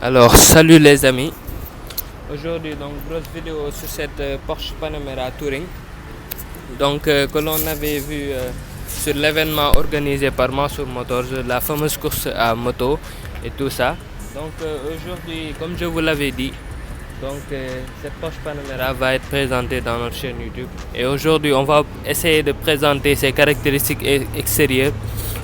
Alors, salut les amis. Aujourd'hui, donc, grosse vidéo sur cette Porsche Panamera Touring. Donc, que l'on avait vu sur l'événement organisé par Mansour Motors, la fameuse course à moto et tout ça. Donc, aujourd'hui, comme je vous l'avais dit, cette Porsche Panamera va être présentée dans notre chaîne YouTube. Et aujourd'hui, on va essayer de présenter ses caractéristiques extérieures.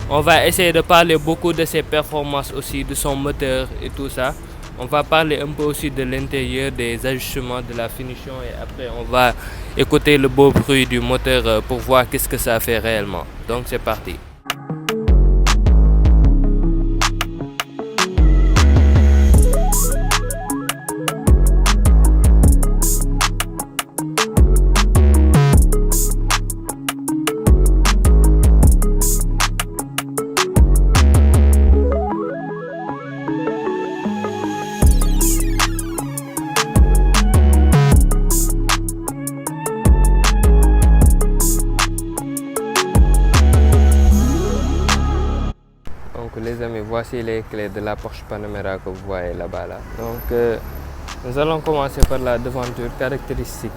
On va essayer de parler beaucoup de ses performances aussi, de son moteur et tout ça. On va parler un peu aussi de l'intérieur, des ajustements, de la finition et après on va écouter le beau bruit du moteur pour voir qu'est-ce que ça fait réellement. Donc c'est parti. Donc les amis, voici les clés de la Porsche Panamera que vous voyez là-bas. Donc nous allons commencer par la devanture caractéristique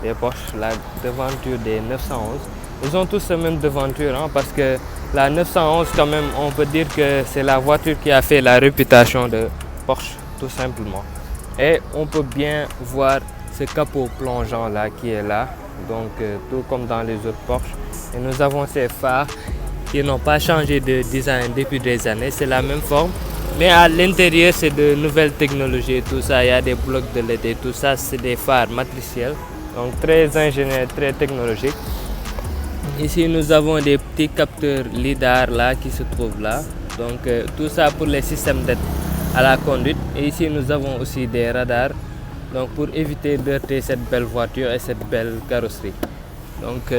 des Porsche, la devanture des 911. Ils ont tous la même devanture parce que la 911 quand même, on peut dire que c'est la voiture qui a fait la réputation de Porsche tout simplement. Et on peut bien voir ce capot plongeant là qui est là, donc tout comme dans les autres Porsche. Et nous avons ces phares qui n'ont pas changé de design depuis des années, c'est la même forme, mais à l'intérieur c'est de nouvelles technologies, tout ça, il y a des blocs de LED, tout ça c'est des phares matriciels, donc très ingénieux, très technologiques. Ici nous avons des petits capteurs lidar là qui se trouvent là, donc tout ça pour les systèmes d'aide à la conduite. Et ici nous avons aussi des radars, donc pour éviter d'heurter cette belle voiture et cette belle carrosserie. Donc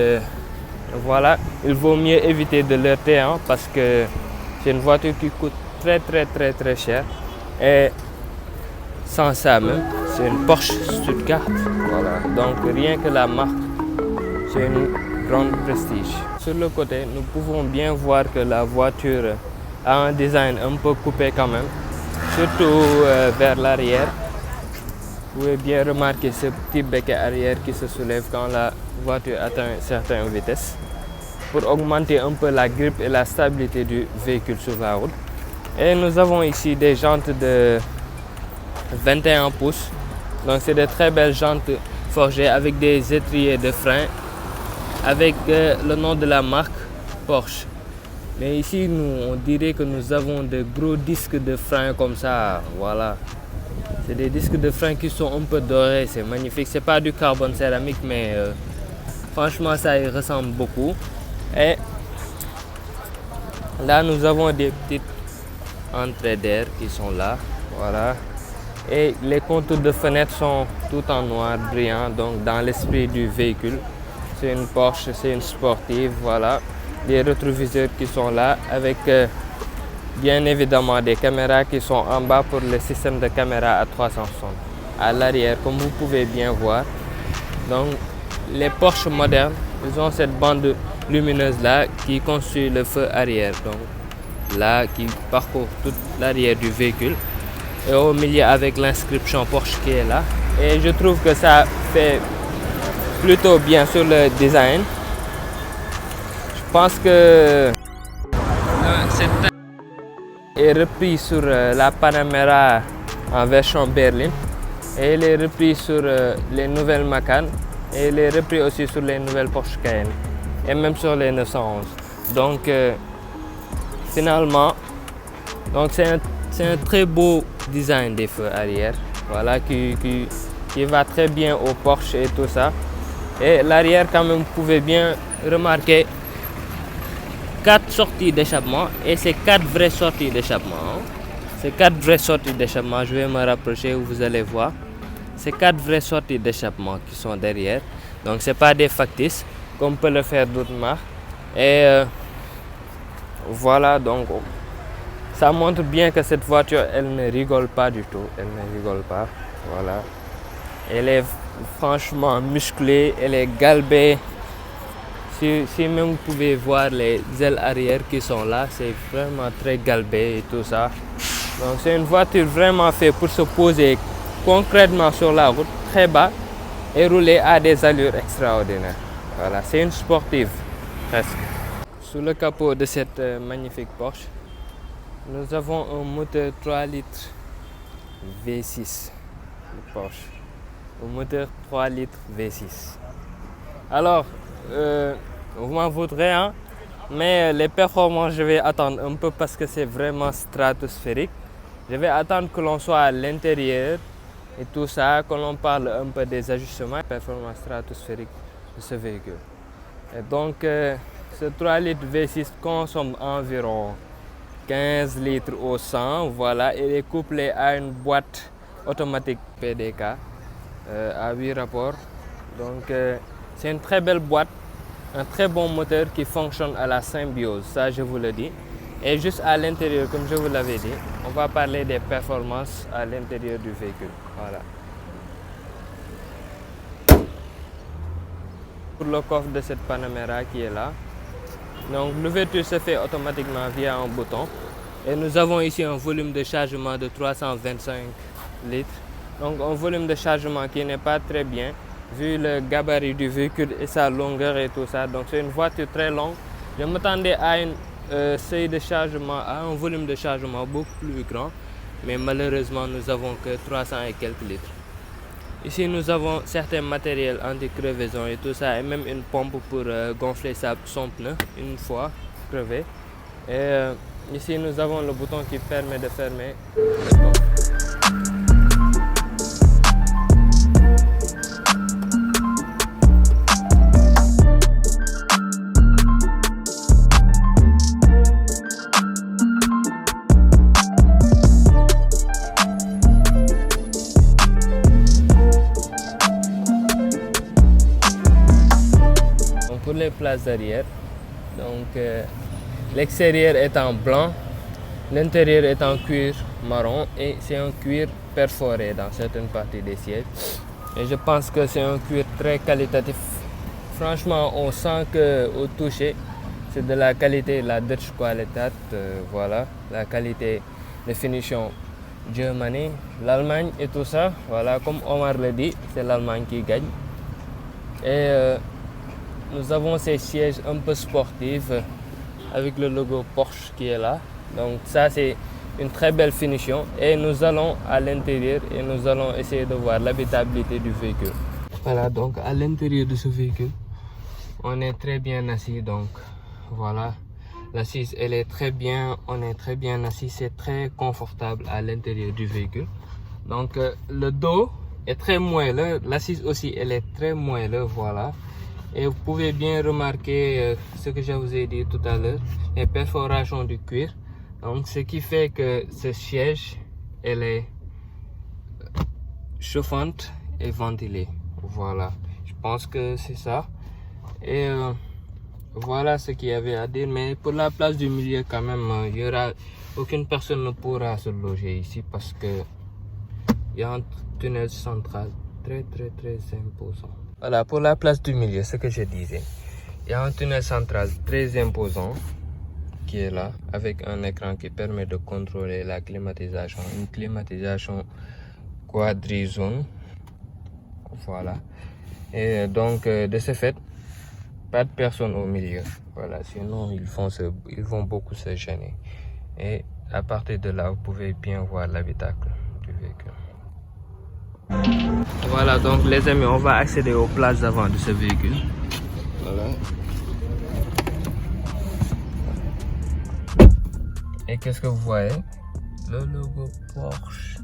voilà, il vaut mieux éviter de l'heurter parce que c'est une voiture qui coûte très cher. Et sans ça même, c'est une Porsche Stuttgart. Voilà, donc rien que la marque, c'est une grande prestige. Sur le côté, nous pouvons bien voir que la voiture a un design un peu coupé quand même, surtout vers l'arrière. Vous pouvez bien remarquer ce petit becquet arrière qui se soulève quand la voiture atteint une certaine vitesse pour augmenter un peu la grippe et la stabilité du véhicule sur la route. Et nous avons ici des jantes de 21 pouces. Donc c'est de très belles jantes forgées avec des étriers de frein avec le nom de la marque Porsche. Mais ici, on dirait que nous avons de gros disques de frein comme ça. Voilà. C'est des disques de frein qui sont un peu dorés, c'est magnifique. C'est pas du carbone céramique, mais franchement, ça y ressemble beaucoup. Et là, nous avons des petites entrées d'air qui sont là. Voilà. Et les contours de fenêtres sont tout en noir brillant, donc dans l'esprit du véhicule. C'est une Porsche, c'est une sportive, voilà. Les rétroviseurs qui sont là avec bien évidemment des caméras qui sont en bas pour le système de caméra à 360. À l'arrière, comme vous pouvez bien voir. Donc les Porsche modernes, ils ont cette bande lumineuse là qui constitue le feu arrière. Donc là qui parcourt toute l'arrière du véhicule. Et au milieu avec l'inscription Porsche qui est là. Et je trouve que ça fait plutôt bien sur le design. Je pense que est repris sur la Panamera en version berline et il est repris sur les nouvelles Macan et il est repris aussi sur les nouvelles Porsche Cayenne et même sur les 911. Donc finalement, donc c'est un très beau design des feux arrière, voilà, qui va très bien au Porsche et tout ça. Et l'arrière, quand même, vous pouvez bien remarquer 4 sorties d'échappement et c'est 4 vraies sorties d'échappement. C'est 4 vraies sorties d'échappement. Je vais me rapprocher où vous allez voir. C'est 4 vraies sorties d'échappement qui sont derrière. Donc c'est pas des factices comme peut le faire d'autres marques. Et voilà, donc ça montre bien que cette voiture, elle ne rigole pas du tout. Elle ne rigole pas. Voilà. Elle est franchement musclée, elle est galbée. Si même vous pouvez voir les ailes arrière qui sont là, c'est vraiment très galbé et tout ça. Donc c'est une voiture vraiment faite pour se poser concrètement sur la route, très bas, et rouler à des allures extraordinaires. Voilà, c'est une sportive, presque. Sous le capot de cette magnifique Porsche, nous avons un moteur 3 litres V6 de Porsche. Un moteur 3 litres V6. Alors, vous m'en voudrez, hein, mais les performances, je vais attendre un peu parce que c'est vraiment stratosphérique. Je vais attendre que l'on soit à l'intérieur et tout ça, que l'on parle un peu des ajustements, performance stratosphérique de ce véhicule. Et donc, ce 3 litres V6 consomme environ 15 litres au 100, voilà, et est couplé à une boîte automatique PDK à 8 rapports. Donc, c'est une très belle boîte, un très bon moteur qui fonctionne à la symbiose, ça je vous le dis. Et juste à l'intérieur, comme je vous l'avais dit, on va parler des performances à l'intérieur du véhicule. Voilà. Pour le coffre de cette Panamera qui est là. Donc l'ouverture se fait automatiquement via un bouton. Et nous avons ici un volume de chargement de 325 litres. Donc un volume de chargement qui n'est pas très bien vu le gabarit du véhicule et sa longueur et tout ça. Donc c'est une voiture très longue. Je m'attendais à une seuil de chargement, à un volume de chargement beaucoup plus grand. Mais malheureusement nous avons que 300 et quelques litres. Ici nous avons certains matériels anti-crevaison et tout ça, et même une pompe pour gonfler son pneu une fois crevé. Et ici nous avons le bouton qui permet de fermer le coffre. Pour les places d'arrière, donc l'extérieur est en blanc, l'intérieur est en cuir marron et c'est un cuir perforé dans certaines parties des sièges. Et je pense que c'est un cuir très qualitatif. Franchement, on sent qu'au toucher, c'est de la qualité, la Dutch Qualität, voilà, la qualité de finition Germany, l'Allemagne et tout ça. Voilà, comme Omar le dit, c'est l'Allemagne qui gagne. Et nous avons ces sièges un peu sportifs avec le logo Porsche qui est là. Donc ça c'est une très belle finition. Et nous allons à l'intérieur et nous allons essayer de voir l'habitabilité du véhicule. Voilà, donc à l'intérieur de ce véhicule, on est très bien assis. Donc voilà, l'assise elle est très bien, on est très bien assis. C'est très confortable à l'intérieur du véhicule. Donc le dos est très moelleux, l'assise aussi elle est très moelleuse, voilà. Et vous pouvez bien remarquer ce que je vous ai dit tout à l'heure, les perforations du cuir. Donc ce qui fait que ce siège, elle est chauffante et ventilée. Voilà, je pense que c'est ça. Et voilà ce qu'il y avait à dire. Mais pour la place du milieu quand même, il y aura aucune personne ne pourra se loger ici parce que il y a un tunnel central très imposant. Voilà, pour la place du milieu, ce que je disais. Il y a un tunnel central très imposant qui est là, avec un écran qui permet de contrôler la climatisation. Une climatisation quadri-zone. Voilà. Et donc, de ce fait, pas de personne au milieu. Voilà, sinon ils vont beaucoup se gêner. Et à partir de là, vous pouvez bien voir l'habitacle du véhicule. Voilà, donc les amis, on va accéder aux places avant de ce véhicule. Voilà. Et qu'est-ce que vous voyez? Le logo Porsche.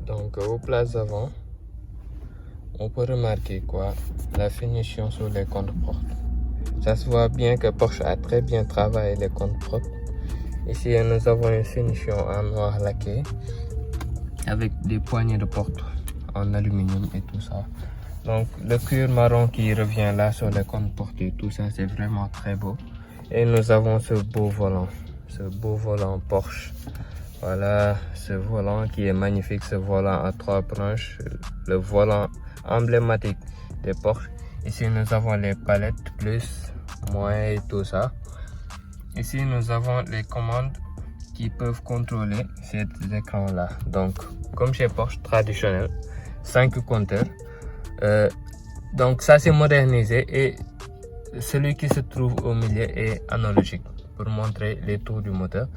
Donc aux places avant, on peut remarquer quoi? La finition sur les contre-portes. Ça se voit bien que Porsche a très bien travaillé les contre-portes. Ici, nous avons une finition en noir laqué avec des poignées de porte en aluminium et tout ça. Donc, le cuir marron qui revient là sur les contre-portes et tout ça, c'est vraiment très beau. Et nous avons ce beau volant Porsche. Voilà, ce volant qui est magnifique, ce volant à 3 branches, le volant emblématique des Porsche. Ici nous avons les palettes, plus, moins et tout ça. Ici nous avons les commandes qui peuvent contrôler cet écran là. Donc comme chez Porsche traditionnel, 5 compteurs. Donc ça c'est modernisé et celui qui se trouve au milieu est analogique pour montrer les tours du moteur,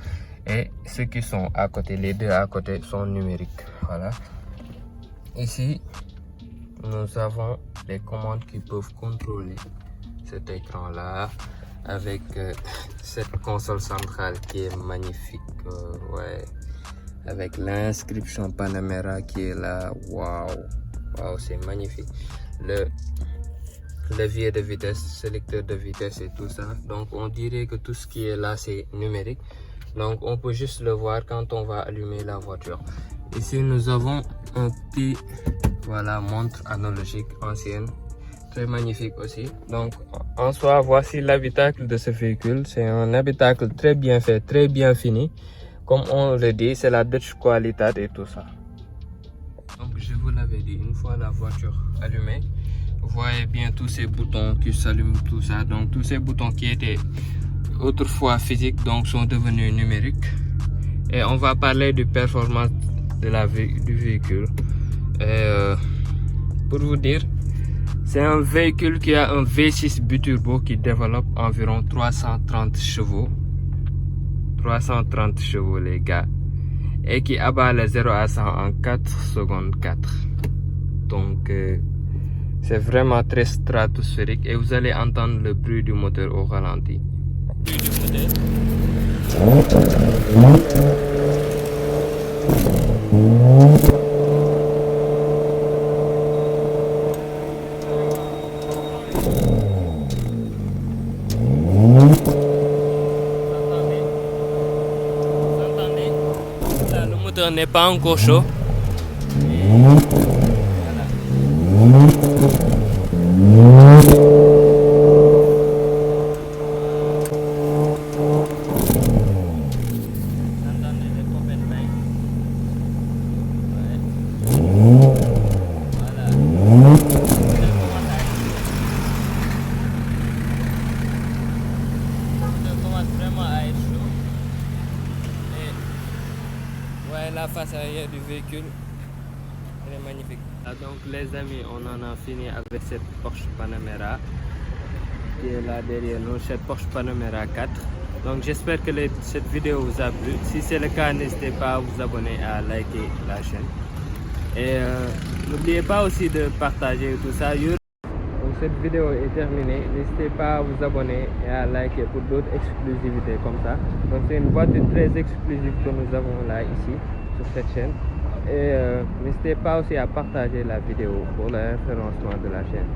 et ceux qui sont à côté, les deux à côté, sont numériques. Voilà. Ici nous avons les commandes qui peuvent contrôler cet écran là, avec cette console centrale qui est magnifique, ouais, avec l'inscription Panamera qui est là. Waouh, c'est magnifique. Le levier de vitesse, sélecteur de vitesse et tout ça. Donc on dirait que tout ce qui est là c'est numérique, donc on peut juste le voir quand on va allumer la voiture. Ici nous avons un petit, voilà, montre analogique ancienne, très magnifique aussi. Donc en soi, voici l'habitacle de ce véhicule. C'est un habitacle très bien fait, très bien fini. Comme on le dit, c'est la Dutch Qualität et tout ça. Donc je vous l'avais dit, une fois la voiture allumée, vous voyez bien tous ces boutons qui s'allument, tout ça. Donc tous ces boutons qui étaient autrefois physiques, donc sont devenus numériques. Et on va parler de performance du véhicule. Et pour vous dire, c'est un véhicule qui a un V6 biturbo qui développe environ 330 chevaux. 330 chevaux les gars. Et qui abat le 0 à 100 en 4 secondes 4. Donc c'est vraiment très stratosphérique et vous allez entendre le bruit du moteur au ralenti. Le moteur n'est pas encore chaud. La face arrière du véhicule, elle est magnifique. Donc les amis, on en a fini avec cette Porsche Panamera qui est là derrière nous, cette Porsche Panamera 4. Donc j'espère que cette vidéo vous a plu. Si c'est le cas, n'hésitez pas à vous abonner, à liker la chaîne. Et n'oubliez pas aussi de partager tout ça. Donc cette vidéo est terminée. N'hésitez pas à vous abonner et à liker pour d'autres exclusivités comme ça. Donc c'est une voiture très exclusive que nous avons là ici sur cette chaîne. Et n'hésitez pas aussi à partager la vidéo pour le référencement de la chaîne.